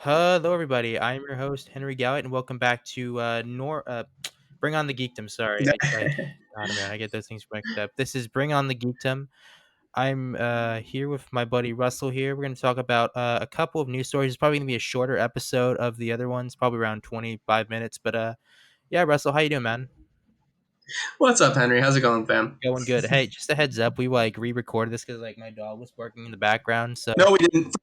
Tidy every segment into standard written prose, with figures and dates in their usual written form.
Hello, everybody. I'm your host, Henry Gallitt, and welcome back to Bring on the Geekdom. Sorry, God, man, I get those things mixed up. This is Bring on the Geekdom. I'm here with my buddy Russell. Here, we're going to talk about a couple of news stories. It's probably going to be a shorter episode of the other ones, probably around 25 minutes. But yeah, Russell, how you doing, man? What's up, Henry? How's it going, fam? Going good. Hey, just a heads up, we like re-recorded this because like my dog was barking in the background, so No, we didn't.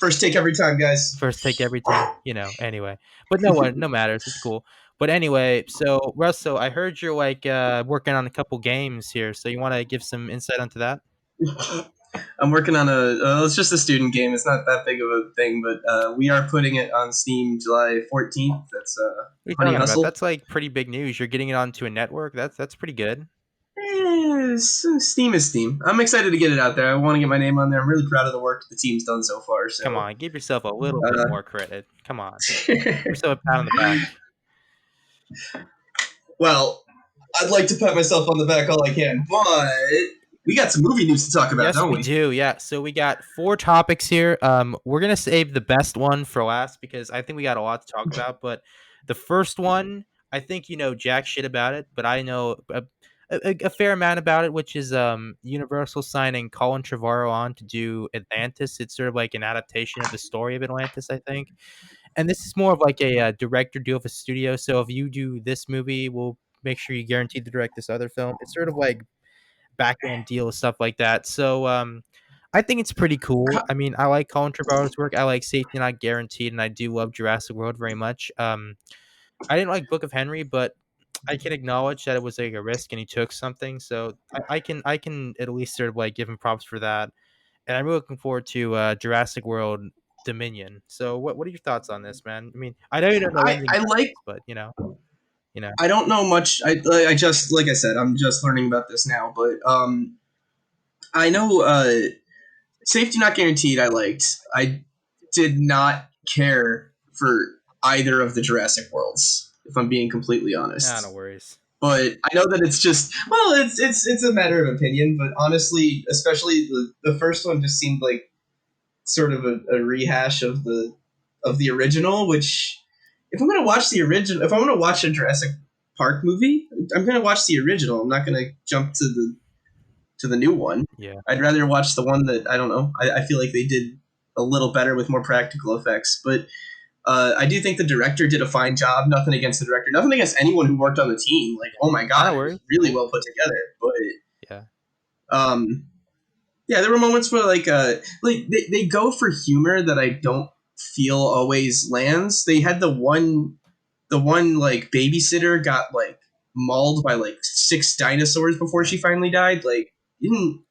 First take every time, guys. first take every time, anyway. But no matters. It's cool. But anyway, so Russell, I heard you're like working on a couple games here. So you want to give some insight onto that? I'm working on it's just a student game. It's not that big of a thing, but we are putting it on Steam July 14th. That's What are you Honey talking about? Hustle. That's like pretty big news. You're getting it onto a network. That's pretty good. Steam is Steam. I'm excited to get it out there. I want to get my name on there. I'm really proud of the work the team's done so far. Come So, on, give yourself a little bit uh, more credit. Come on, give yourself a pat on the back. well, I'd like to pat myself on the back all I can, but we got some movie news to talk about, Yes, don't we we? do. Yeah. So we got four topics here. We're gonna save the best one for last because I think we got a lot to talk about. But the first one, I think you know jack shit about it, but I know a fair amount about it, which is Universal signing Colin Trevorrow on to do Atlantis. It's sort of like an adaptation of the story of Atlantis, I think. And this is more of like a director deal with a studio. So if you do this movie, we'll make sure you guarantee to direct this other film. It's sort of like back end deal, stuff like that. So I think it's pretty cool. I mean, I like Colin Trevorrow's work. I like Safety Not Guaranteed, and I do love Jurassic World very much. I didn't like Book of Henry, but I can acknowledge that it was like a risk and he took something. So I can at least sort of like give him props for that. And I'm really looking forward to Jurassic World Dominion. So what are your thoughts on this, man? I mean, I know you don't know I, anything I about like this, but you know. I don't know much. I just like I said, I'm just learning about this now. But I know Safety Not Guaranteed. I liked. I did not care for either of the Jurassic Worlds, if I'm being completely Nah, no honest. worries. But I know that it's just it's a matter of opinion. But honestly, especially the first one just seemed like sort of a rehash of the original. Which if I'm gonna watch the original, if I'm gonna watch a Jurassic Park movie, I'm gonna watch the original. I'm not gonna jump to the new one. Yeah. I'd rather watch the one that I don't know. I feel like they did a little better with more practical effects, but I do think the director did a fine job. Nothing against the director. Nothing against anyone who worked on the team. Like, oh my Nah, no god, it was worries. really well put together. Yeah. But yeah, there were moments where like they go for humor that I don't feel always lands. They had the one like babysitter got like mauled by like six dinosaurs before she finally died. Like, didn't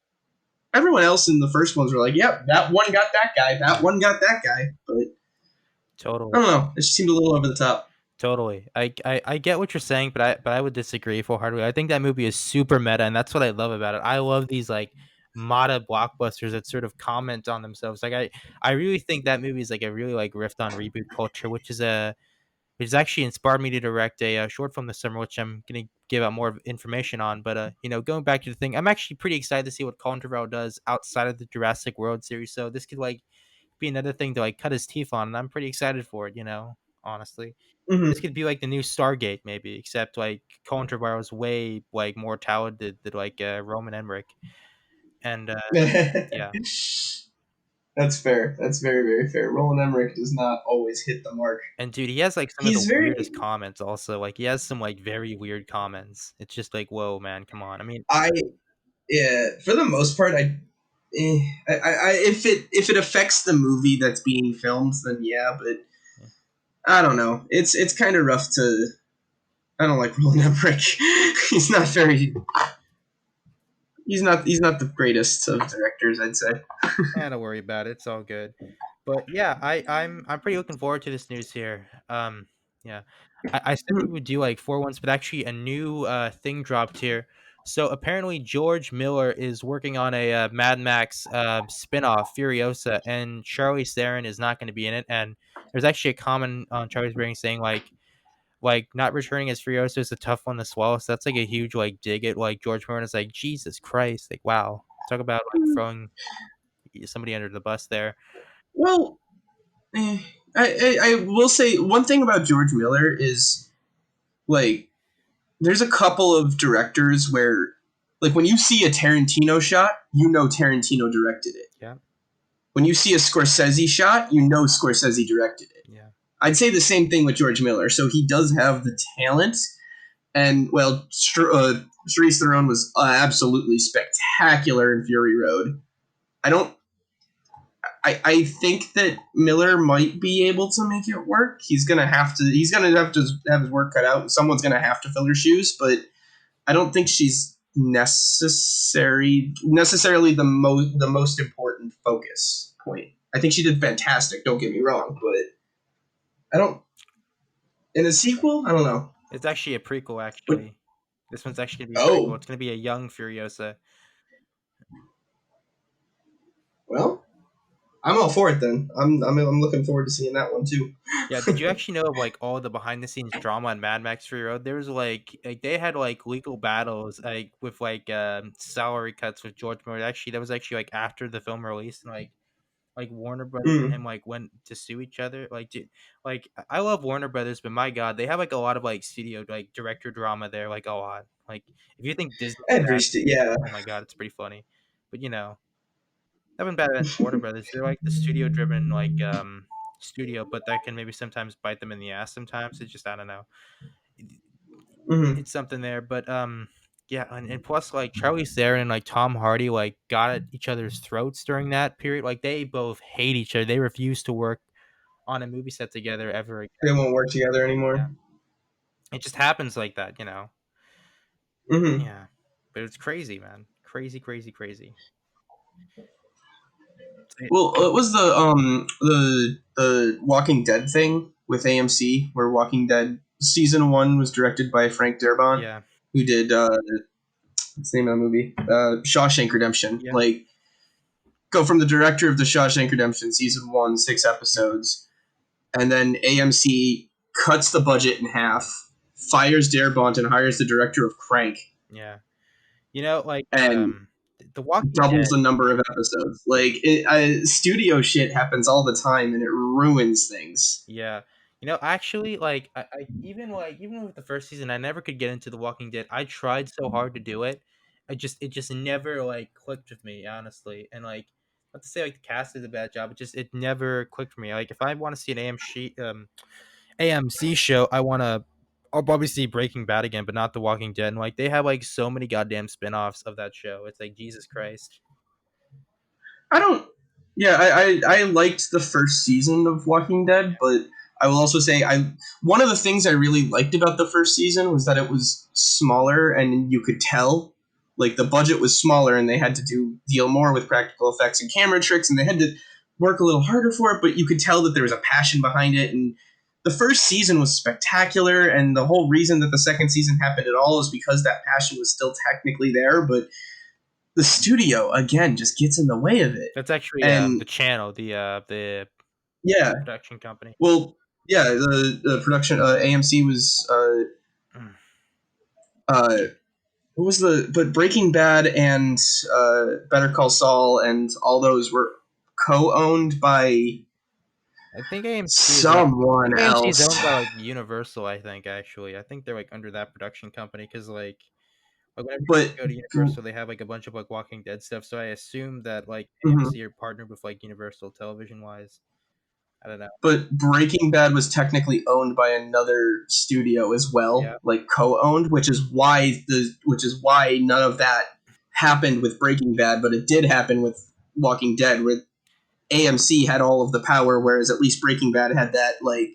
everyone else in the first ones were like, yep, that one got that guy, that one got that guy. But I Totally. don't know. It just seemed a little over the top. Totally. I get what you're saying, but I would disagree full heartedly. I think that movie is super meta, and that's what I love about it. I love these like meta blockbusters that sort of comment on themselves. Like I really think that movie is like a really like riff on reboot culture, which has actually inspired me to direct a short film this summer, which I'm gonna give out more information on. But going back to the thing, I'm actually pretty excited to see what Colin Trevorrow does outside of the Jurassic World series. So this could like be another thing to like cut his teeth on, and I'm pretty excited for it. Honestly. This Mm-hmm. could be like the new Stargate, maybe, except like Colin Trevorrow's way like more talented than like Roman Emmerich, and yeah, That's fair. That's very, very fair. Roland Emmerich does not always hit the mark. and dude, he has like some of He's the weirdest very comments. Also, like he has some like very weird comments. It's just like, whoa, man, come on. I mean, I yeah, for the most part, if it affects the movie that's being filmed, then yeah. But yeah. I don't know. It's kind of rough to. I don't like Roland Emmerich. he's not very. He's not the greatest of directors, I'd say. Don't worry about it. It's all good. But yeah, I'm pretty looking forward to this news here. Yeah, I said we would do like four ones, but actually a new thing dropped here. So apparently George Miller is working on a Mad Max spin-off, Furiosa, and Charlize Theron is not going to be in it. And there's actually a comment on Charlie's Theron saying like not returning as Furiosa is a tough one to swallow. So that's like a huge like dig at like George Miller. It's like Jesus Christ, like wow, talk about like throwing somebody under the bus there. Well, I will say one thing about George Miller is like there's a couple of directors where like when you see a Tarantino shot, you know Tarantino directed it. Yeah, When you see a Scorsese shot, you know Scorsese directed it. yeah, I'd say the same thing with George Miller. So he does have the talent, and well, Charlize Theron was absolutely spectacular in Fury Road. I don't. I think that Miller might be able to make it work. He's gonna have to. He's gonna have to have his work cut out. Someone's gonna have to fill her shoes, but I don't think she's necessarily the most important focus point. I think she did fantastic. Don't get me wrong, but I don't. In a sequel, I don't know. it's actually a prequel. But, Actually, this one's actually gonna be a prequel. oh It's gonna be a young Furiosa. well, I'm all for it then. I'm looking forward to seeing that one too. Yeah, did you actually know of like all the behind the scenes drama on Mad Max Fury Road? There was like they had like legal battles like with like salary cuts with George Miller. Actually, that was actually like after the film released, and like Warner Brothers and Mm, him like went to sue each other. Like, dude, like I love Warner Brothers, but my God, they have like a lot of like studio like director drama there. Like a lot. Like if you think Disney's bad, yeah. oh my God, it's pretty funny. But nothing bad at Warner Brothers. They're like the studio driven like studio, but that can maybe sometimes bite them in the ass. Sometimes it's just I don't know. Mm-hmm. It's something there, but yeah, and plus like Charlie Theron and like Tom Hardy like got at each other's throats during that period. Like they both hate each other. They refuse to work on a movie set together ever again. They won't work together Yeah, anymore. it just happens like that. Mm-hmm. Yeah, but it's crazy, man. Crazy, crazy, crazy. Well, it was the Walking Dead thing with AMC, where Walking Dead season one was directed by Frank Darabont, Yeah, who did what's the name of the movie? Shawshank Redemption. yeah, Like, go from the director of the Shawshank Redemption season one, 6 episodes, and then AMC cuts the budget in half, fires Darabont, and hires the director of Crank, yeah. Like and The Walking doubles Dead. the number of episodes. Like, studio shit happens all the time, and it ruins things. Yeah. Actually, like I even with the first season, I never could get into The Walking Dead. I tried so hard to do it. It just never like clicked with me, honestly. And like not to say like the cast did a bad job, it never clicked for me. Like if I want to see an AMC show, I'll probably see Breaking Bad again, but not The Walking Dead. And like they have like so many goddamn spin-offs of that show. It's like Jesus Christ. I don't. Yeah, I liked the first season of Walking Dead, but I will also say one of the things I really liked about the first season was that it was smaller and you could tell like the budget was smaller and they had to deal more with practical effects and camera tricks and they had to work a little harder for it, but you could tell that there was a passion behind it and the first season was spectacular and the whole reason that the second season happened at all is because that passion was still technically there, but the studio again just gets in the way of it. That's actually the And channel, the yeah, production company. well, yeah, the production AMC was Mm. uh, what was the but Breaking Bad and Better Call Saul and all those were co-owned by I think AMC is I someone think AMC is else. owned by like Universal. I think actually, I think they're like under that production company because like whenever But you go to Universal, they have like a bunch of like Walking Dead stuff. So I assume that like mhm. AMC are partnered with like Universal Television wise. I don't know. But Breaking Bad was technically owned by another studio as Yeah. well, like co-owned, which is why none of that happened with Breaking Bad, but it did happen with Walking Dead, where AMC had all of the power, whereas at least Breaking Bad had that like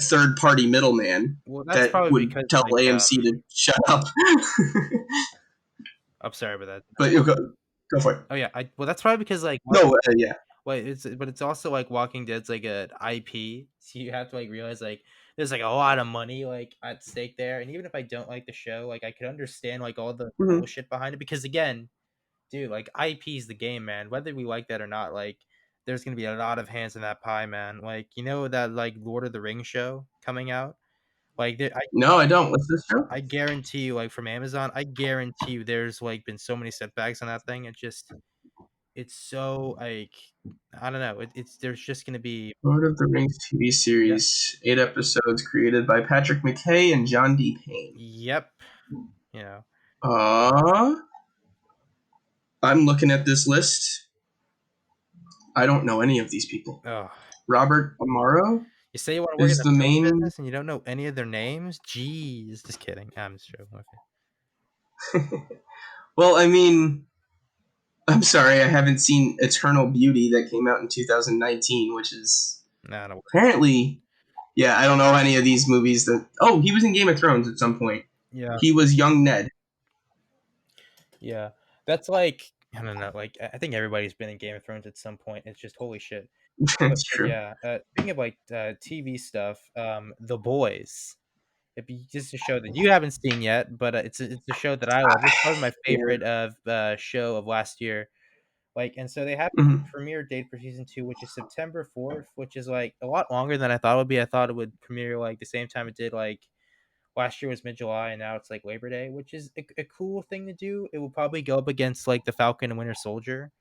third party middleman Well, that's that probably would because tell like AMC to shut up. I'm sorry about that. But you go for it. Oh yeah, well that's probably because like No, yeah. Wait, it's also like Walking Dead's like a IP, so you have to like realize like there's like a lot of money like at stake there. And even if I don't like the show, like I could understand like all the Mm-hmm. bullshit behind it because again, dude, like IP is the game, man. Whether we like that or not, like there's gonna be a lot of hands in that pie, man. Like that like Lord of the Rings show coming out, like No, I don't. What's this show? I guarantee you, like from Amazon, I guarantee you, there's like been so many setbacks on that thing. It just it's so like I don't know. It's there's just gonna be Lord of the Rings TV yeah, series, 8 episodes, created by Patrick McKay and John D. Payne. yep, you know. Uh, I'm looking at this list. I don't know any of these people. Oh, Robert Amaro you say you want to work in is the the film main. business and you don't know any of their names? Jeez, just kidding. I'm just joking. Okay. Well, I mean, I'm sorry, I haven't seen Eternal Beauty that came out in 2019, which is No, no. apparently. Yeah, I don't know any of these movies that. Oh, he was in Game of Thrones at some point. Yeah, He was young Ned. yeah. That's like I don't know. Like I think everybody's been in Game of Thrones at some point. It's just holy shit. That's But true. yeah, speaking of like TV stuff, The Boys. It'd be just a show that you haven't seen yet, but it's a show that I love. It's probably my Yeah. favorite of show of last year. Like, and so they have Mhm. a premiere date for season 2, which is September 4th, which is like a lot longer than I thought it would be. I thought it would premiere like the same time it did like last year was mid July, and now it's like Labor Day, which is a cool thing to do. It will probably go up against like the Falcon and Winter Soldier.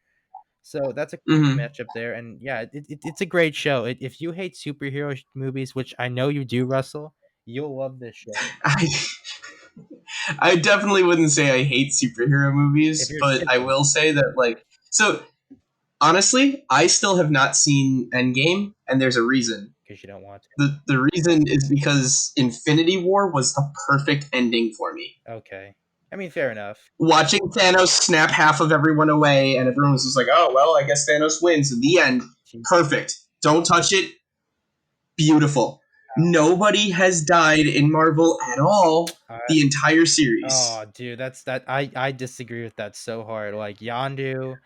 So that's a cool Mhm. matchup there, and yeah, it's a great show. If you hate superhero movies, which I know you do, Russell, you'll love this show. I I definitely wouldn't say I hate superhero If movies, you're but I skipping will say that so honestly, I still have not seen Endgame, and there's a reason. because you don't want The reason is because Infinity War was the perfect ending for me. to. Okay, I mean, fair enough. Watching Thanos snap half of everyone away, and everyone was just like, "Oh well, I guess Thanos wins." In the end, Gee, perfect. Don't touch it. Beautiful. Nobody has died in Marvel at all I, the entire series. oh, dude, that's that. I disagree with that so hard. Like Yondu,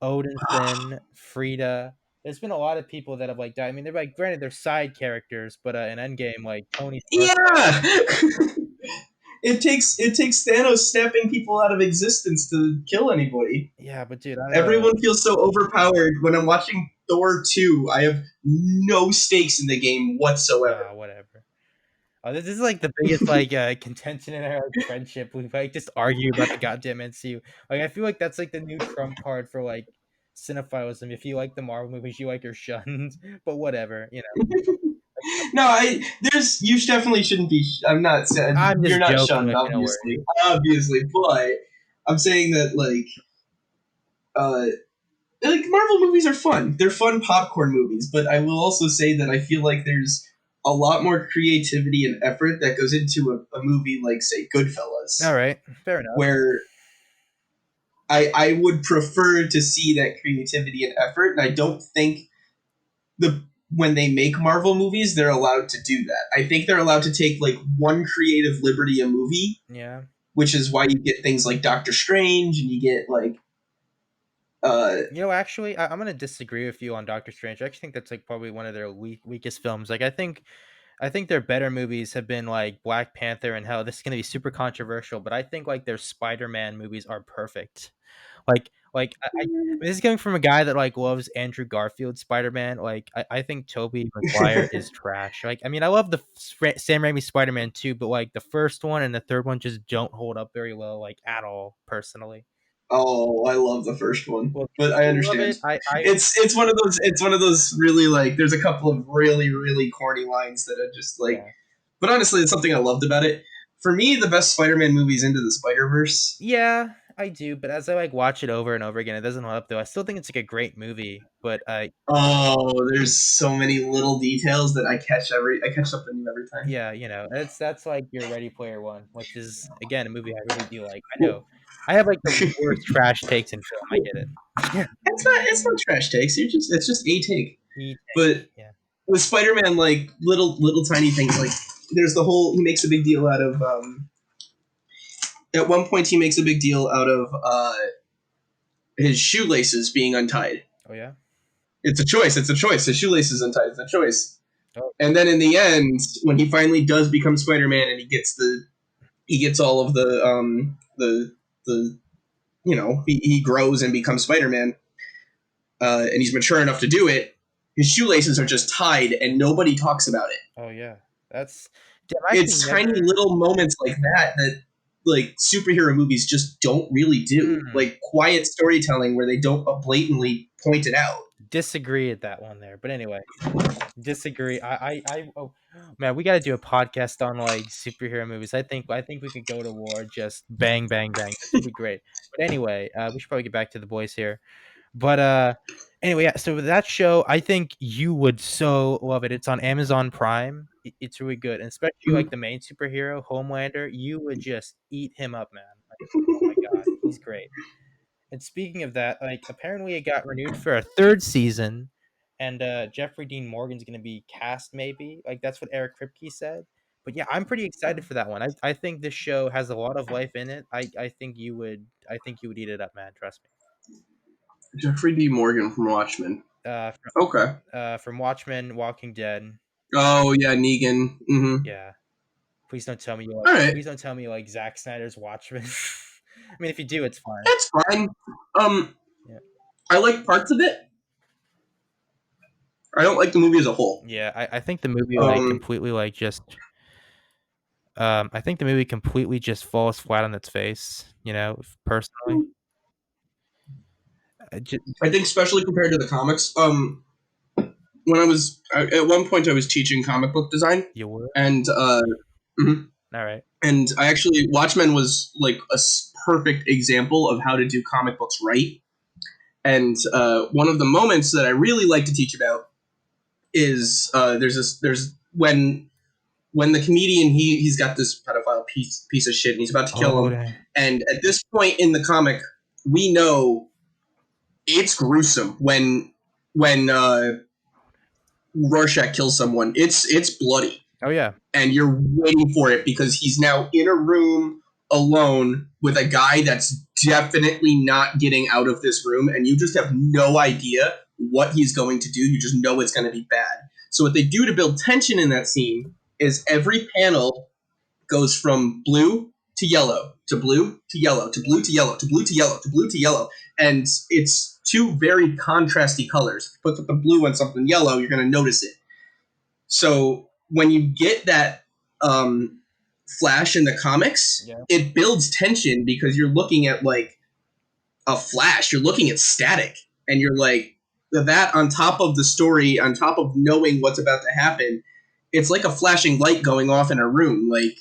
Odinson, Frida. There's been a lot of people that have like died. I mean, they're like granted they're side characters, but in Endgame, like Tony Stark died. Yeah. it takes Thanos snapping people out of existence to kill anybody. Yeah, but dude, I don't know. Everyone feels so overpowered when I'm watching Thor 2. I have no stakes in the game whatsoever. Whatever. This is like the biggest like contention in our like, friendship. We like just argue about the goddamn MCU. Like I feel like that's like the new trump card for like cinephilism. If you like the Marvel movies, you like your shunned. But whatever, you know. No, there's you definitely shouldn't be. I'm not saying I'm you're just not joking shunned, with you. No worries. obviously, but I'm saying that uh, Marvel movies are fun. They're fun popcorn movies, but I will also say that I feel like there's a lot more creativity and effort that goes into a movie like, say, All Goodfellas, right, fair enough. where I would prefer to see that creativity and effort, and I don't think the when they make Marvel movies, they're allowed to do that. I think they're allowed to take like one creative liberty a movie, Yeah. which is why you get things like Doctor Strange and you get uh You know, actually, I'm gonna disagree with you on Doctor Strange. I actually think that's like probably one of their weakest films. Like, I think their better movies have been like Black Panther and hell. This is gonna be super controversial, but I think like their Spider-Man movies are perfect. I mean, this is coming from a guy that like loves Andrew Garfield Spider-Man. Like, I think Tobey Maguire is trash. Like, I mean, I love the Sam Raimi Spider-Man too, but like the first one and the third one just don't hold up very well, like at all, personally. oh, I love the first one, Well, but I you love understand. it. I It's one of those really there's a couple of really really corny lines that are just yeah. but honestly, it's something I loved about it. For me, the best Spider-Man movies Into the Spider-Verse. Yeah, I do, but as I like watch it over and over again, it doesn't hold up though. I still think it's like a great movie, but Oh, there's so many little details that I catch something new every time. yeah, you know, that's like your Ready Player One, which is again a movie I really do like. I know Well, I have like the worst trash takes in film. I get it. Yeah, it's not trash takes. It's just a take. he But yeah. with Spider-Man, like little tiny things, like there's the whole he makes a big deal out of. At one point, he makes a big deal out of his shoelaces being untied. Oh yeah. It's a choice. It's a choice. His shoelaces untied. It's a choice. Oh And then in the end, when he finally does become Spider-Man, and he gets all of the he grows and becomes Spider-Man, and he's mature enough to do it. His shoelaces are just tied, and nobody talks about it. oh yeah. That's dude, I've actually It's tiny never. little moments like that like superhero movies just don't really do. Hmm. Like quiet storytelling where they don't blatantly point it out. Disagree at that one there, but anyway, disagree. Oh man, we got to do a podcast on like superhero movies. I think we could go to war, just bang, bang, bang. This would be great. But anyway, we should probably get back to the boys here. But anyway, yeah. So with that show, I think you would so love it. It's on Amazon Prime. It's really good, and especially like the main superhero, Homelander. You would just eat him up, man. Like, oh my god, he's great. And speaking of that, like apparently it got renewed for a third season, and Jeffrey Dean Morgan's going to be cast. Maybe like that's what Eric Kripke said. But yeah, I'm pretty excited for that one. I think this show has a lot of life in it. I think you would eat it up, man. Trust me. Jeffrey D. Morgan from Watchmen. Uh, from, Okay. from Watchmen, Walking Dead. Oh yeah, Negan. Yeah. Please don't tell me you like. All right, Please don't tell me you like Zack Snyder's Watchmen. I mean, if you do, it's fine. that's fine. Um, Yeah. I like parts of it. I don't like the movie as a whole. Yeah. I think the movie like Um, completely like just. I think the movie completely just falls flat on its face. Personally, I think especially compared to the comics. When at one point I was teaching comic book design, you were and mhm. all right. and I actually Watchmen was like a perfect example of how to do comic books right. And one of the moments that I really like to teach about is there's when the comedian he's got this pedophile piece of shit and he's about to kill Oh him. dang. And at this point in the comic, we know it's gruesome when Rorschach kills someone. It's bloody, Oh yeah. and you're waiting for it because he's now in a room alone with a guy that's definitely not getting out of this room, and you just have no idea what he's going to do. You just know it's going to be bad. So what they do to build tension in that scene is every panel goes from blue to yellow to blue to yellow to blue to yellow to blue to yellow to blue to yellow, and it's two very contrasty colors. Put the blue on something yellow, you're going to notice it. So when you get that flash in the comics, Yeah. it builds tension because you're looking at like a flash, you're looking at static, and you're like that on top of the story, on top of knowing what's about to happen. It's like a flashing light going off in a room. Like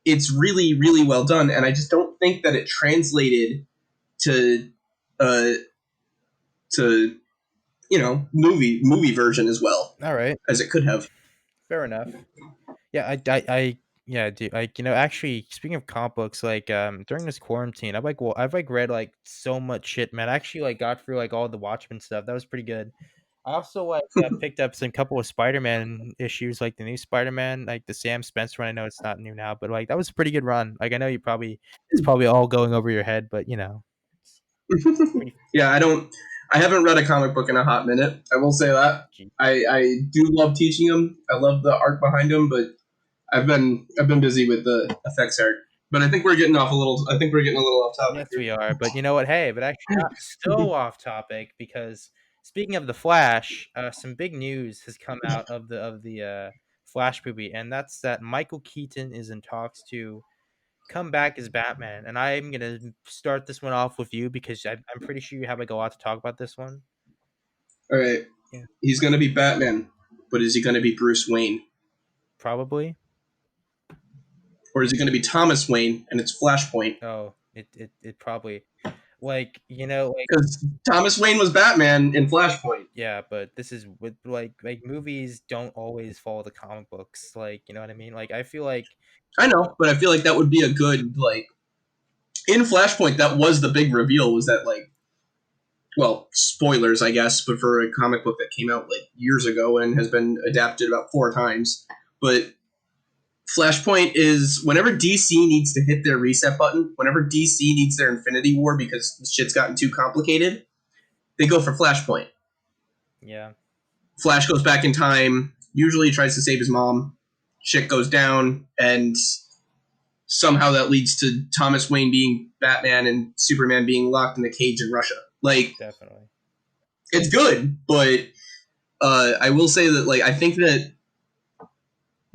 it's really, really well done, and I just don't think that it translated to uh to movie version as well All right. as it could have. Fair enough. Yeah. Yeah, dude. Like actually, speaking of comic books, like during this quarantine, I've read like so much shit, man. I actually like got through like all the Watchmen stuff. That was pretty good. I also like picked up some couple of Spider-Man issues, like the new Spider-Man, like the Sam Spencer one. I know it's not new now, but like that was a pretty good run. Like I know it's probably all going over your head, but it's pretty. Yeah, I haven't read a comic book in a hot minute. I will say that. Gee. I do love teaching them. I love the art behind them, but I've been busy with the effects art. But I think we're getting off a little. I think we're getting a little off topic Yes, we are. But you know what? Hey, but actually not so off topic because speaking of the Flash, some big news has come out of the Flash movie, and that's that Michael Keaton is in talks to come back as Batman. And I'm gonna start this one off with you because I'm pretty sure you have like a lot to talk about this one. All right, Yeah, he's gonna be Batman, but is he gonna be Bruce Wayne, probably. or is he gonna be Thomas Wayne and it's Flashpoint? Oh, it probably like Because Thomas Wayne was Batman in Flashpoint. yeah, but this is with like movies don't always follow the comic books. Like you know what I mean? Like I feel like I know, but I feel like that would be a good like in Flashpoint. That was the big reveal. Was that like spoilers, I guess, but for a comic book that came out like years ago and has been adapted about 4 times. But Flashpoint is whenever DC needs to hit their reset button, whenever DC needs their Infinity War because the shit's gotten too complicated, they go for Flashpoint. yeah, Flash goes back in time, usually tries to save his mom, shit goes down, and somehow that leads to Thomas Wayne being Batman and Superman being locked in a cage in Russia. Like, definitely. it's good, but I will say that like I think that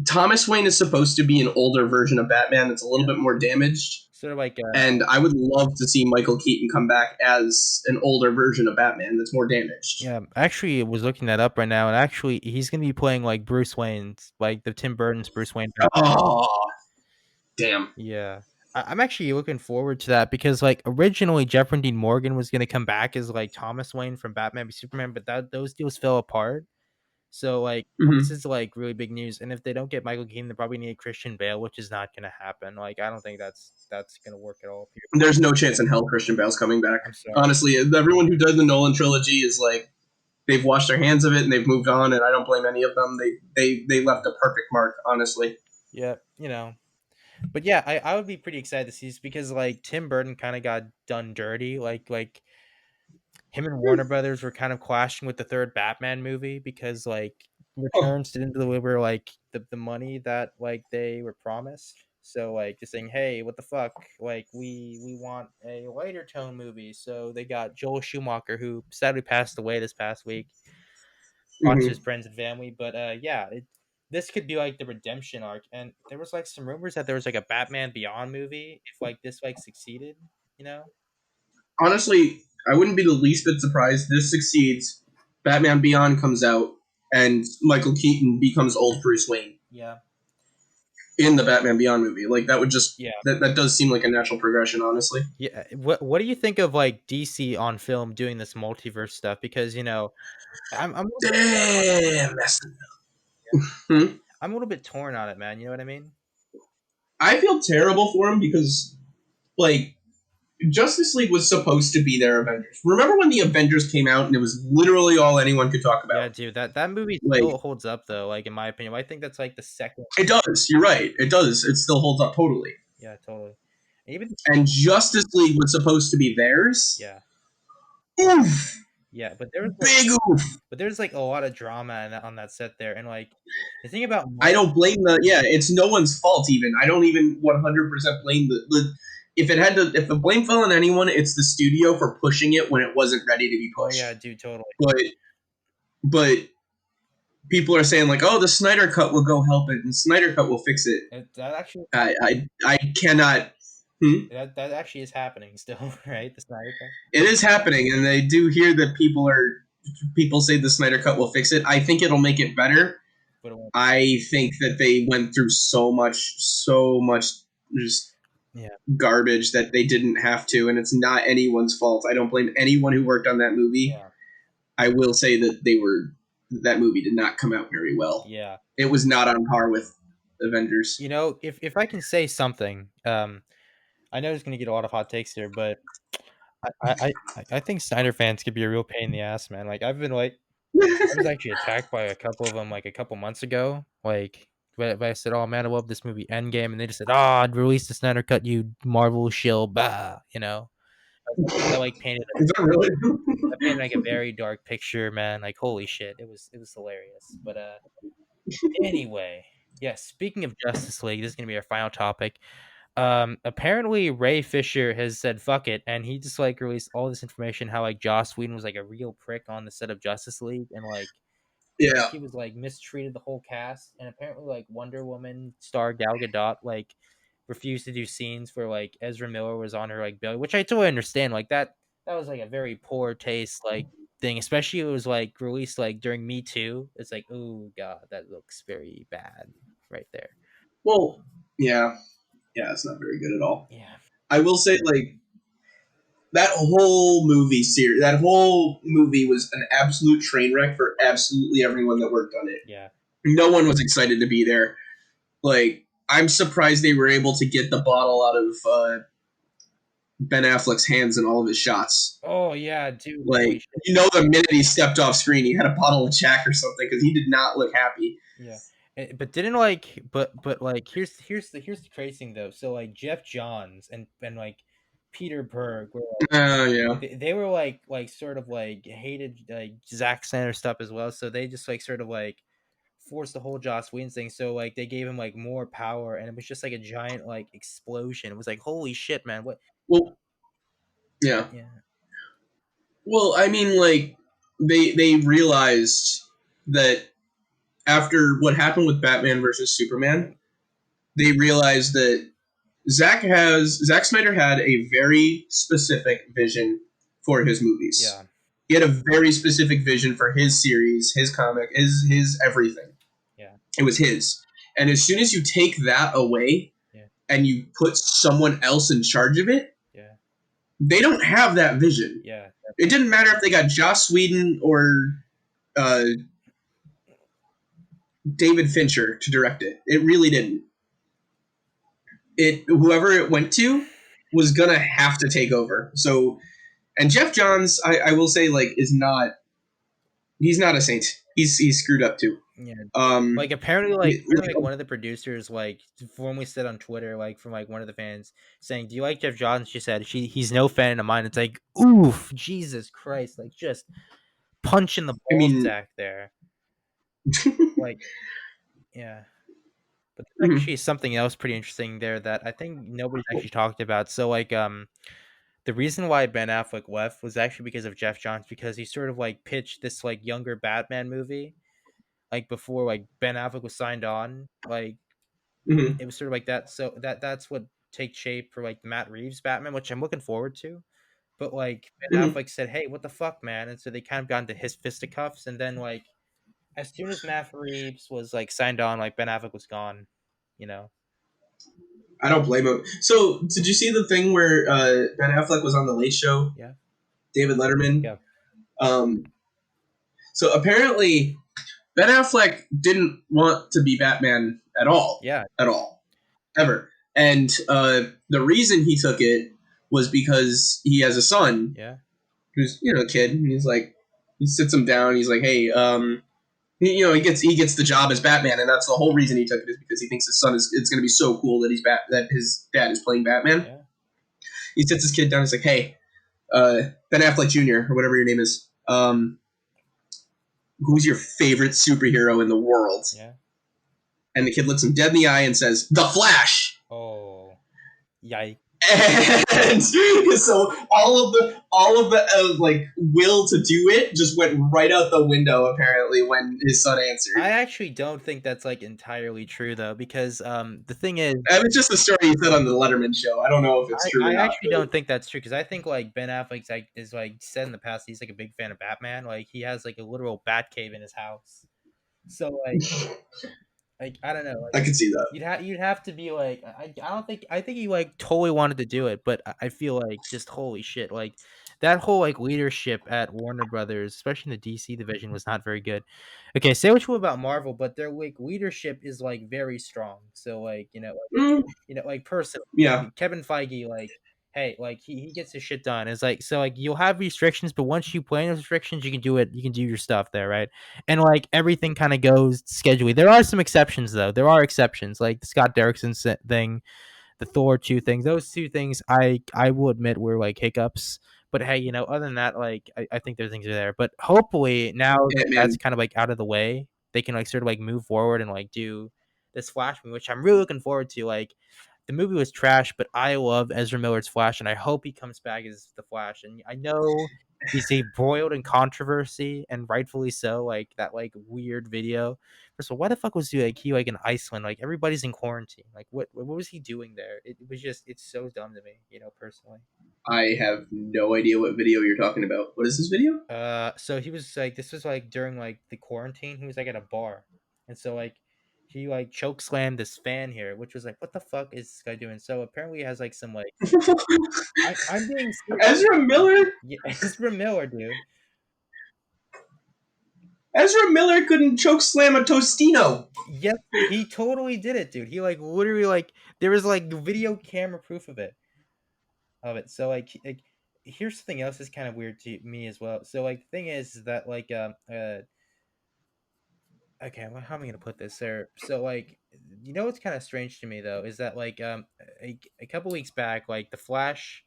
Thomas Wayne is supposed to be an older version of Batman that's a little Yeah, bit more damaged, sort of like and I would love to see Michael Keaton come back as an older version of Batman that's more damaged. yeah. Actually, was looking that up right now, and actually, he's gonna be playing like Bruce Wayne's, like the Tim Burton's Bruce Wayne Batman. Oh, damn. Yeah. I'm actually looking forward to that because, like, originally Jeffrey Dean Morgan was gonna come back as like Thomas Wayne from Batman v Superman, but that those deals fell apart. So like this Mm-hmm. is like really big news. And if they don't get Michael Keaton, they probably need Christian Bale, which is not gonna happen. Like I don't think that's gonna work at all. There's no chance in hell Christian Bale's coming back. I'm sorry. Honestly, everyone who did the Nolan trilogy is like they've washed their hands of it and they've moved on, and I don't blame any of them. They left a perfect mark, honestly. Yeah, but yeah, I would be pretty excited to see this because like Tim Burton kind of got done dirty. Like him and Warner Brothers were kind of clashing with the third Batman movie because like Oh. Returns didn't deliver like the money that like they were promised. So like just saying, hey, what the fuck? Like we want a lighter tone movie. So they got Joel Schumacher, who sadly passed away this past week. Lots of his Mm-hmm. friends and family, but yeah, this could be like the redemption arc. And there was like some rumors that there was like a Batman Beyond movie if like this like succeeded. You know? Honestly, I wouldn't be the least bit surprised. This succeeds. Batman Beyond comes out, and Michael Keaton becomes old Bruce Wayne Yeah, in the Batman Beyond movie. Like that would just yeah. that does seem like a natural progression, honestly. Yeah, what do you think of like DC on film doing this multiverse stuff? Because I'm a little bit Damn, hmm? I'm a little bit torn on it, man. You know what I mean? I feel terrible for him because like Justice League was supposed to be their Avengers. Remember when the Avengers came out and it was literally all anyone could talk Yeah, about? dude, that movie Like still holds up though. Like in my opinion, I think that's like the second. it does. You're right. It does. It still holds up totally. Yeah, totally. And even And Justice League was supposed to be theirs. yeah, Oof, yeah, big oof. but there's like a lot of drama on that set there, and like the thing about I Marvel, don't blame the. Yeah, it's no one's fault. Even I don't even 100% blame the. If it had to, if the blame fell on anyone, it's the studio for pushing it when it wasn't ready to be oh yeah, pushed. dude, totally. But people are saying like, oh, the Snyder Cut will go help it, and Snyder Cut will fix it. That actually I cannot. Hmm? that actually is happening still, right? The Snyder Cut, It is happening, and I do hear that people say the Snyder Cut will fix it. I think it'll make it better. but it won't. I think that they went through so much just Yeah, garbage that they didn't have to, and it's not anyone's fault. I don't blame anyone who worked on that movie. yeah, I will say that movie did not come out very well. yeah. It was not on par with Avengers. If I can say something, I know it's gonna get a lot of hot takes here, but I think Snyder fans could be a real pain in the ass, man. Like I was actually attacked by a couple of them like a couple months ago. Like, but I said, "Oh man, I love this movie Endgame," and they just said, "Oh, release the Snyder cut, you Marvel shill." Bah, that like Is that really? painted like a very dark picture, man. Like, holy shit, it was hilarious. But anyway, yeah. Speaking of Justice League, this is gonna be our final topic. Apparently Ray Fisher has said fuck it, and he just like released all this information how like Joss Whedon was like a real prick on the set of Justice League, and like Yeah. he was like mistreated the whole cast, and apparently like Wonder Woman star Gal Gadot like refused to do scenes where like Ezra Miller was on her like belly, which I totally understand. Like that was like a very poor taste like thing, especially it was like released like during Me Too. It's like, oh god, that looks very bad right there. Well, yeah, yeah, it's not very good at all. Yeah, I will say, like that whole movie was an absolute train wreck for absolutely everyone that worked on it. yeah. No one was excited to be there. Like, I'm surprised they were able to get the bottle out of Ben Affleck's hands in all of his shots. Oh yeah, dude. Holy Like, shit. the minute he stepped off screen, he had a bottle of Jack or something because he did not look happy. Yeah. But didn't like but like here's the crazy thing though. So like Jeff Johns and like Peter Berg were like Oh, yeah. they were like sort of like hated like Zack Snyder stuff as well. So they just like sort of like forced the whole Joss Whedon thing. So like they gave him like more power and it was just like a giant like explosion. It was like holy shit, man. What Well, yeah. yeah. Well, I mean, like, they realized that after what happened with Batman versus Superman, they realized that Zack Snyder had a very specific vision for his movies. Yeah, He had a very specific vision for his series, his comic, his everything. yeah, It was his. And as soon as you take that away yeah, and you put someone else in charge of it, yeah, they don't have that vision. yeah, It didn't matter if they got Joss Whedon or uh, David Fincher to direct it. It really didn't. It whoever it went to was gonna have to take over. So, and Jeff Johns, I will say, like, is not, he's not a saint. He's screwed up too. yeah. Um, Like apparently, like, one of the producers like formally said on Twitter, like from like one of the fans saying, "Do you like Jeff Johns?" She said, he's no fan of mine." It's like, oof, Jesus Christ, like just punch in the I ball mean, sack there. Like, yeah. But there's mhm, actually something else pretty interesting there that I think nobody's actually talked about. So like the reason why Ben Affleck left was actually because of Jeff Johns because he sort of like pitched this like younger Batman movie like before like Ben Affleck was signed on. Like mhm, it was sort of like that. So that's what takes shape for like the Matt Reeves Batman, which I'm looking forward to. But like Ben mhm. Affleck said, "Hey, what the fuck, man?" And so they kind of got into his fisticuffs, and then like as soon as Matt Reeves was like signed on, like Ben Affleck was gone. You know? I don't blame him. So, did you see the thing where Ben Affleck was on the Late Show, Yeah. David Letterman? Yeah. Um, so apparently, Ben Affleck didn't want to be Batman Yeah. at all, ever. And the reason he took it was because he has a son Yeah. who's, you know, a kid, and he's like, he sits him down. He's like, hey, he gets the job as Batman, and that's the whole reason he took it is because he thinks his son is it's going to be so cool that that his dad is playing Batman. Yeah. He sits his kid down. He's like, hey, Ben Affleck Jr. or whatever your name is. Who's your favorite superhero in the world? Yeah. And the kid looks him dead in the eye and says, The Flash. Oh. Yikes. And so all of the like will to do it just went right out the window apparently when his son answered. I actually don't think that's like entirely true though, because the thing is, And it's just a story he said on the Letterman show. I don't know if it's true or I not, actually but don't think that's true because I think like Ben Affleck like is like said in the past he's like a big fan of Batman. Like he has like a literal bat cave in his house. So like I don't know. I could see that. You'd have to be like I don't think I think he like totally wanted to do it, but I feel like just holy shit, like that whole like leadership at Warner Brothers, especially in the DC division, was not very good. Okay, say what you will about Marvel, but their like leadership is like very strong. So like Mm, like personally, yeah, Kevin Feige, like hey, like he gets his shit done. It's like so like you'll have restrictions, but once you play in those restrictions, you can do it. You can do your stuff there, right? And like everything kind of goes scheduled. There are some exceptions though. There are exceptions, like the Scott Derrickson thing, the Thor 2 things. Those two things I will admit were like hiccups. But hey, other than that, like I think there's things are there. But hopefully now that Ant that's Man. kind of like out of the way, they can like sort of like move forward and like do this Flash movie, which I'm really looking forward to. Like the movie was trash, but I love Ezra Miller's Flash, and I hope he comes back as the Flash. And I know he's embroiled in controversy, and rightfully so. Like that, like weird video. First of all, why the fuck was he like in Iceland? Like everybody's in quarantine. Like what was he doing there? It was just it's so dumb to me, personally. I have no idea what video you're talking about. What is this video? So he was like, this was like during like the quarantine. He was like at a bar, and so like he like choke slammed this fan here, which was like, what the fuck is this guy doing? So apparently he has like some like I'm being serious. Ezra Miller. Yeah, Ezra Miller, dude. Ezra Miller couldn't choke slam a Tostino. Yes, he totally did it, dude. He like literally like there was like video camera proof of it. So like here's something else that's kind of weird to me as well. So like the thing is that like okay, well, how am I gonna put this there? So like what's kind of strange to me though is that like a couple weeks back like the Flash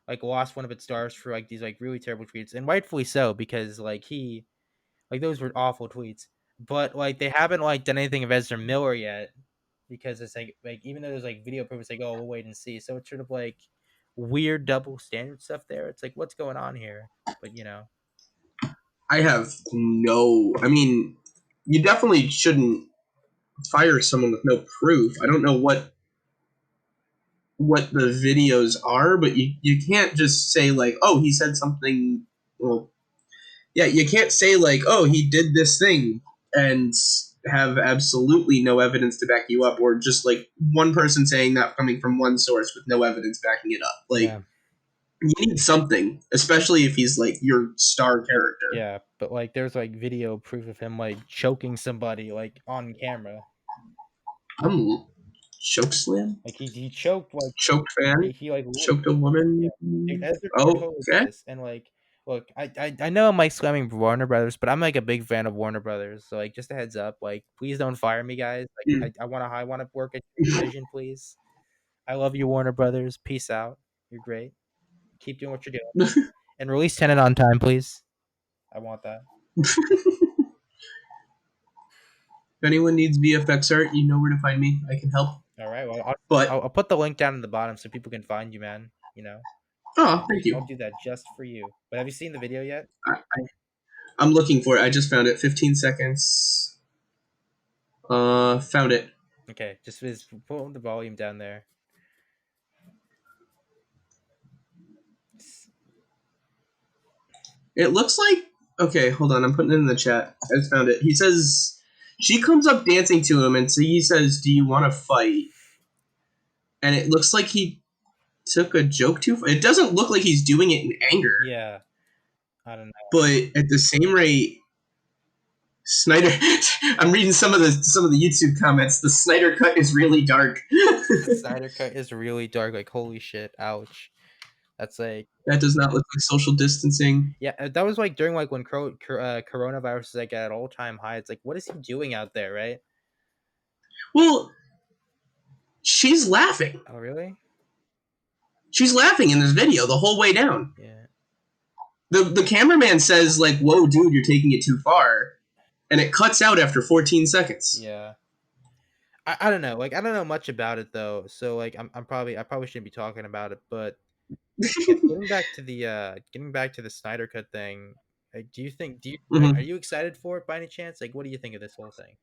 like lost one of its stars for like these like really terrible tweets and rightfully so because like he like those were awful tweets. But like they haven't like done anything of Ezra Miller yet because it's like even though there's like video proof, it's like oh we'll wait and see. So it's sort of like weird double standard stuff there. It's like what's going on here? But I have no. I mean, you definitely shouldn't fire someone with no proof. I don't know what the videos are, but you can't just say like, oh, he said something. Well, yeah, you can't say like, oh, he did this thing and have absolutely no evidence to back you up, or just like one person saying that coming from one source with no evidence backing it up. Like, Yeah, you need something, especially if he's like your star character. yeah, but like there's like video proof of him like choking somebody like on camera. I'm choke slam, Like he choked like choked fan, he like choked a yeah. woman. Dude, Ezra Miller Oh, totally okay. did this, and like, look, I know I'm like slamming Warner Brothers, but I'm like a big fan of Warner Brothers. So like, just a heads up, like, please don't fire me, guys. Hmm. Like, I want to work at your division, please. I love you, Warner Brothers. Peace out. You're great. Keep doing what you're doing, and release Tenet on time, please. I want that. If anyone needs VFX art, you know where to find me. I can help. All right. Well, But I'll put the link down in the bottom so people can find you, man. You know, oh, thank I'll you. do that just for you. But have you seen the video yet? I'm looking for it. I just found it. 15 seconds. Found it. Okay, just put the volume down there. It looks like. Okay, hold on. I'm putting it in the chat. I just found it. He says she comes up dancing to him, and so he says, "Do you want to fight?" And it looks like he took a joke too far. It doesn't look like he's doing it in anger, Yeah, I don't know. but at the same rate, Snyder. I'm reading some of the YouTube comments. The Snyder cut is really dark. The Snyder cut is really dark. Like, holy shit, ouch. That's like, That does not look like social distancing. yeah, that was like during like when coronavirus is like at all time high. It's like, what is he doing out there, right? Well, she's laughing. Oh, really? She's laughing in this video the whole way down. Yeah, The cameraman says like, "Whoa, dude, you're taking it too far," and it cuts out after 14 seconds. yeah. I don't know. Like, I don't know much about it though. So like, I probably shouldn't be talking about it. But getting back to the Snyder cut thing. Like, are Mhm. you excited for it by any chance? Like, what do you think of this whole thing?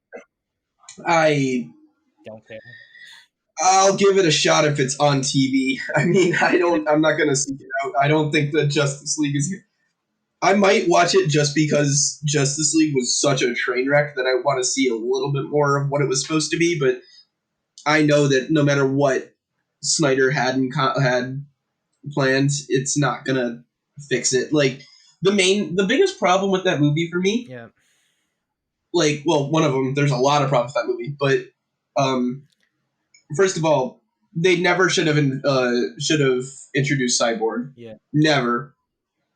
I Don't care. I'll give it a shot if it's on TV. I mean, I It's gonna don't. I'm not gonna seek it out. I don't think that Justice League is. I might watch it just because Justice League was such a train wreck that I want to see a little bit more of what it was supposed to be. But I know that no matter what Snyder had planned, it's not gonna fix it. Like the biggest problem with that movie for me, yeah, like, well, one of them. There's a lot of problems with that movie, but um, first of all, they never should have introduced Cyborg. yeah. Never.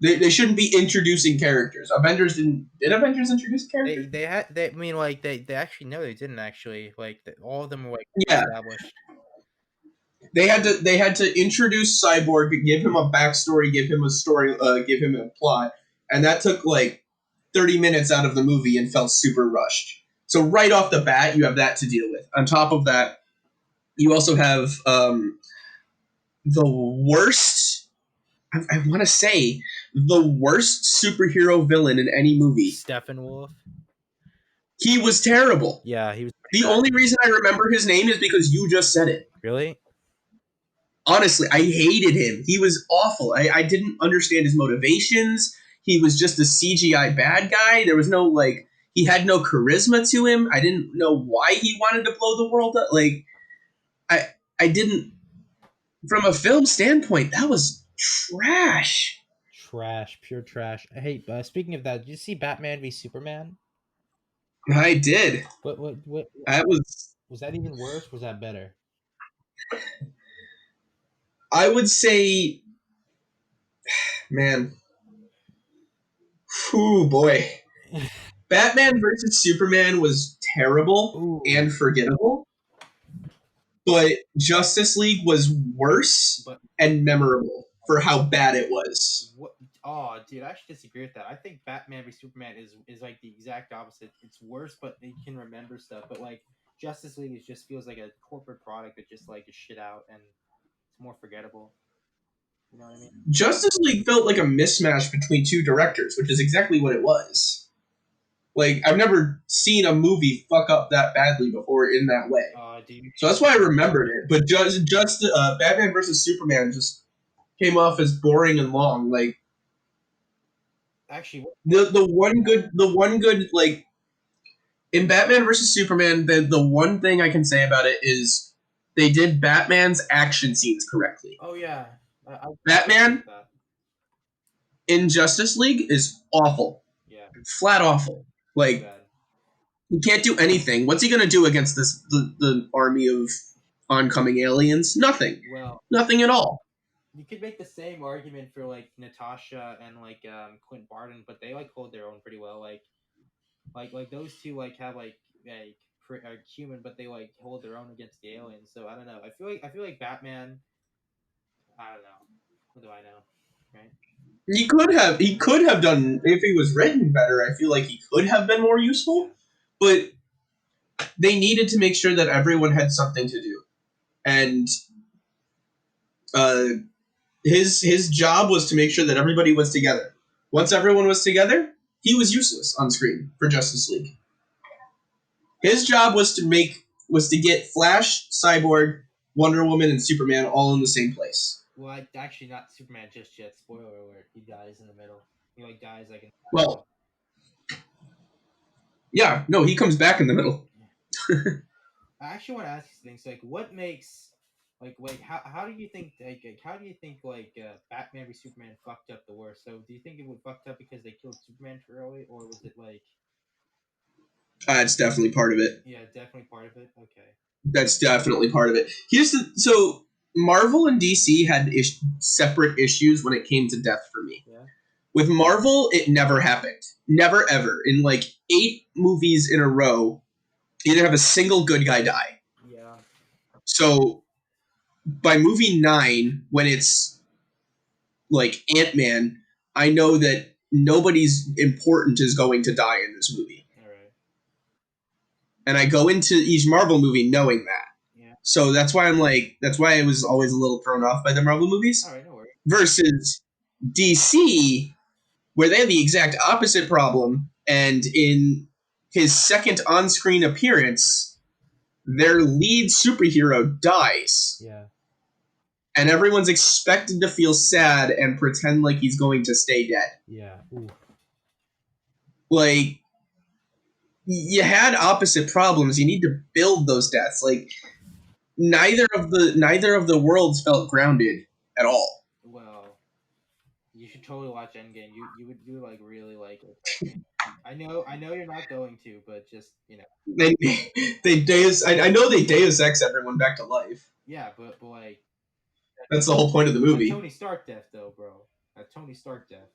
They shouldn't be introducing characters. Avengers didn't. Did Avengers introduce a character? They I mean like they actually no they didn't actually like all of them were like Yeah, established. they had to introduce Cyborg, give him a backstory, give him a story, give him a plot, and that took like 30 minutes out of the movie and felt super rushed. So right off the bat, you have that to deal with. On top of that, you also have the worst. I want to say the worst superhero villain in any movie. Steppenwolf. He was terrible. Yeah, he was pretty The bad. only reason I remember his name is because you just said it. Really? Honestly, I hated him. He was awful. I didn't understand his motivations. He was just a CGI bad guy. There was no like he had no charisma to him. I didn't know why he wanted to blow the world up. Like I I didn't from a film standpoint, that was trash. Trash, pure trash. Hey, speaking of that, did you see Batman v Superman? I did. What That was that even worse? Was that better? I would say, man, oh boy. Batman versus Superman was terrible Ooh, and forgettable, but Justice League was worse but and memorable for how bad it was. what? Oh, dude, I actually disagree with that. I think Batman v Superman is like the exact opposite. It's worse, but you can remember stuff. But like Justice League is just feels like a corporate product that just like is shit out and it's more forgettable. You know what I mean? Justice League felt like a mismatch between two directors, which is exactly what it was. Like I've never seen a movie fuck up that badly before in that way. Do you So that's why I remembered it. But just Batman versus Superman just came off as boring and long. Like actually? the one good like in Batman versus Superman, the one thing I can say about it is they did Batman's action scenes correctly. Oh yeah, I agree Batman with that. in Justice League is awful, Yeah, flat awful. pretty Like bad. he can't do anything. What's he gonna do against the army of oncoming aliens? Nothing, Well, nothing at all. you could make the same argument for like Natasha and like Clint Barton, but they like hold their own pretty well. Like those two like have are human, but they like hold their own against the aliens. So I don't know. I feel like Batman. I don't know. What do I know? Right? He could have done if he was written better. I feel like he could have been more Yeah. useful, but they needed to make sure that everyone had something to do, and uh, his job was to make sure that everybody was together. Once everyone was together, he was useless on screen for Justice League. His job was to get Flash, Cyborg, Wonder Woman, and Superman all in the same place. Well, actually not Superman just yet. Spoiler alert: he dies in the middle. He like dies like in the Well, middle. yeah, no, he comes back in the middle. Yeah. I actually want to ask you things like what makes how do you think how do you think Batman v Superman fucked up the worst? So do you think it would fucked up because they killed Superman too early, or was it like That's definitely part of it. yeah, definitely part of it? Okay. That's definitely part of it. So Marvel and DC had separate issues when it came to death for me. Yeah. With Marvel, it never happened. Never ever. In like 8 movies in a row, you didn't have a single good guy die. Yeah. So by movie 9, when it's like Ant-Man, I know that nobody's important is going to die in this movie. All right. And I go into each Marvel movie knowing that. Yeah. So that's why I was always a little thrown off by the Marvel movies. All right. No worries. Versus DC, where they have the exact opposite problem. And in his second on screen appearance, their lead superhero dies. Yeah. And everyone's expected to feel sad and pretend like he's going to stay dead. Yeah. Ooh. Like, you had opposite problems. You need to build those deaths. Like, neither of the worlds felt grounded at all. Well, you should totally watch Endgame. You would like really like it. I know you're not going to, but just They they Deus. I know they Deus Ex everyone back to life. yeah, but like That's the whole point of the that movie. Tony Stark death though, bro. That Tony Stark death.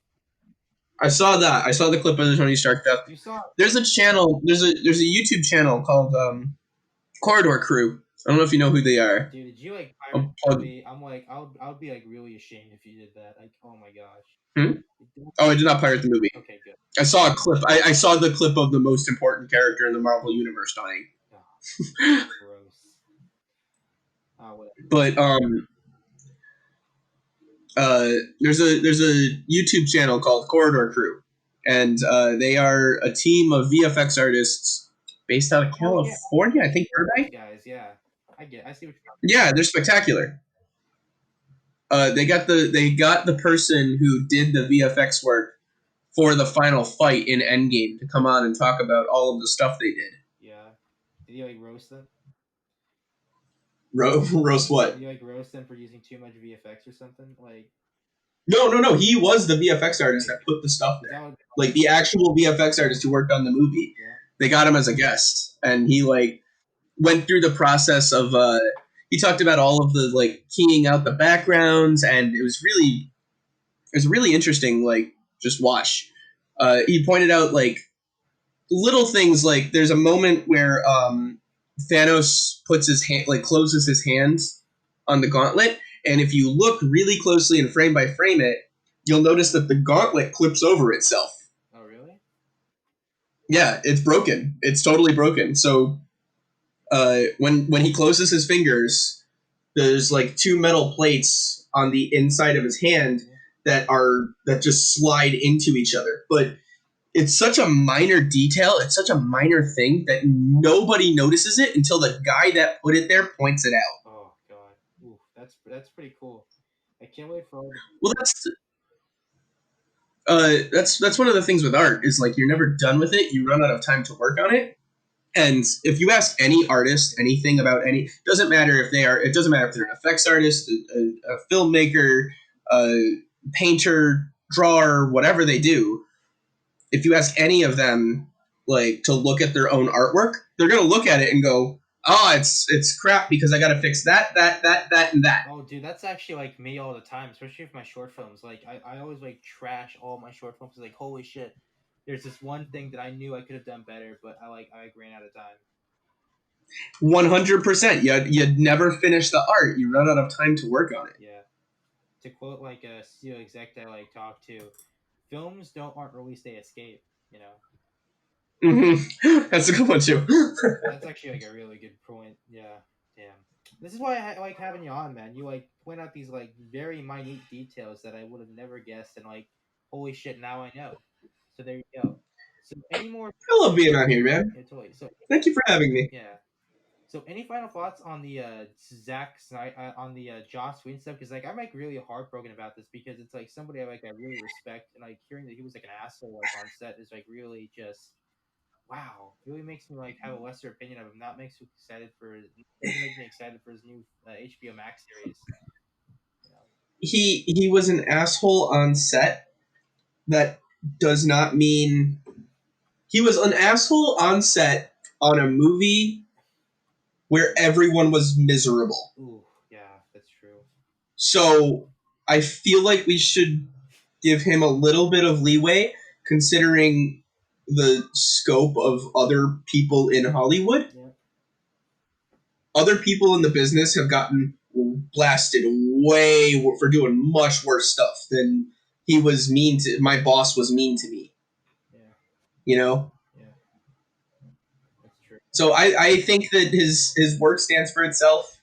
I saw that. I saw the clip of the Tony Stark death. You saw There's a channel. There's a YouTube channel called Corridor Crew. I don't know if you know who they are. dude, did you like pirate the movie? I'm like I would be like really ashamed if you did that. Like, oh my gosh. Hmm? Oh, I did not pirate the movie. Okay, good. I saw a clip. I saw the clip of the most important character in the Marvel universe dying. Oh, gross. Oh, whatever. But there's a YouTube channel called Corridor Crew, and they are a team of VFX artists based out of California. I think Burbank. Guys, yeah. I see what you're talking Yeah, they're spectacular. They got the person who did the VFX work for the final fight in Endgame to come on and talk about all of the stuff they did. Yeah. Did you like roast them? Roast what? Did you like roast them for using too much VFX or something? Like No. He was the VFX artist that put the stuff there. Like the actual VFX artist who worked on the movie. Yeah. They got him as a guest, and he like went through the process of. He talked about all of the like keying out the backgrounds, and it was really interesting. Like just watch. He pointed out like little things like there's a moment where Thanos puts his hand like closes his hands on the gauntlet, and if you look really closely and frame by frame it, you'll notice that the gauntlet clips over itself. Oh, really? Yeah, it's broken. It's totally broken. So when he closes his fingers, there's like 2 metal plates on the inside of his hand that just slide into each other. But it's such a minor detail, it's such a minor thing that nobody notices it until the guy that put it there points it out. Oh god. Ooh, that's pretty cool. I can't wait for all the Well, that's one of the things with art is like you're never done with it. You run out of time to work on it. And if you ask any artist anything about any, doesn't matter if they are, it doesn't matter if they're an effects artist, a filmmaker, a painter, drawer, whatever they do. If you ask any of them like to look at their own artwork, they're gonna look at it and go, "Oh, it's crap because I got to fix that, and that." Oh, dude, that's actually like me all the time, especially with my short films. Like, I always like trash all my short films. Like, holy shit, there's this one thing that I knew I could have done better, but I ran out of time. 100%. You'd never finish the art. You run out of time to work on it. Yeah. To quote like a studio exec that I like talk to, films don't aren't released; they escape. You know. That's a good one too. That's actually like a really good point. Yeah. Damn. This is why I like having you on, man. You like point out these like very minute details that I would have never guessed, and like, holy shit, now I know. So there you go. So any more? I love being on here, man. Yeah, totally. So Thank you for having me. yeah. So any final thoughts on the Zack Snyder on the Joss Whedon stuff? Because like I'm like really heartbroken about this because it's like somebody I really respect, and like hearing that he was like an asshole like on set is like really just wow, really makes me like have a lesser opinion of him. Not makes me excited for doesn't make me excited for his new HBO Max series. You know? He was an asshole on set. That does not mean he was an asshole on set on a movie where everyone was miserable. Ooh, yeah, that's true. So I feel like we should give him a little bit of leeway considering the scope of other people in Hollywood. Yeah, Other people in the business have gotten blasted way for doing much worse stuff than he was mean to. My boss was mean to me, yeah, you know. yeah, that's true. So I think that his work stands for itself.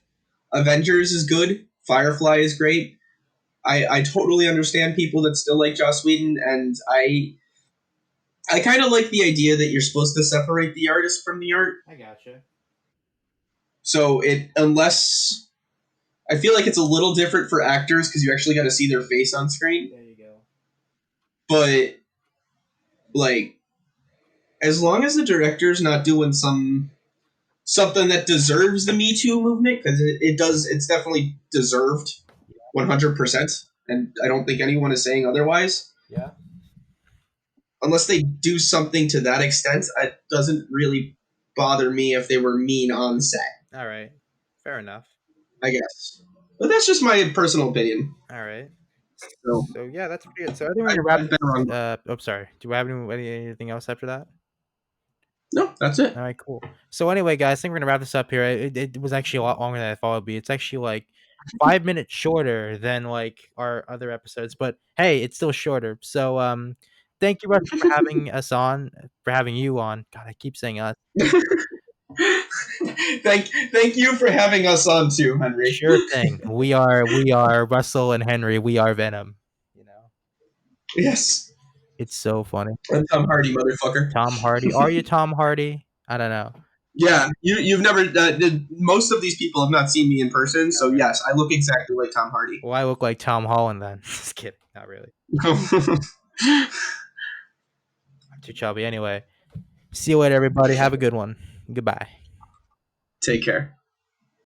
Avengers is good. Firefly is great. I totally understand people that still like Joss Whedon, and I kind of like the idea that you're supposed to separate the artist from the art. I gotcha. So it unless I feel like it's a little different for actors because you actually got to see their face on screen. There you go. But like, as long as the director's not doing something that deserves the Me Too movement, because it does, it's definitely deserved, 100%. And I don't think anyone is saying otherwise. Yeah. Unless they do something to that extent, it doesn't really bother me if they were mean on set. All right. Fair enough. I guess, but that's just my personal opinion. All right. So So yeah, that's pretty good. So I think we're gonna wrap I've been wrong. this. Oh, sorry. Do we have anything else after that? No, that's it. All right, cool. So anyway, guys, I think we're gonna wrap this up here. It was actually a lot longer than I thought it would be. It's actually like 5 minutes shorter than like our other episodes, but hey, it's still shorter. So thank you, Rusty, for having us on, for having you on. God, I keep saying us. Thank you for having us on too, Henry. Sure thing. We are Russell and Henry. We are Venom. You know, Yes, it's so funny. I'm Tom Hardy, motherfucker. Tom Hardy. Are you Tom Hardy? I don't know. Yeah, you've never. Most of these people have not seen me in person, so Okay. yes, I look exactly like Tom Hardy. Well, I look like Tom Holland then. Just kidding. Not really. I'm too chubby. Anyway, see you later, everybody. Have a good one. Goodbye. Take care.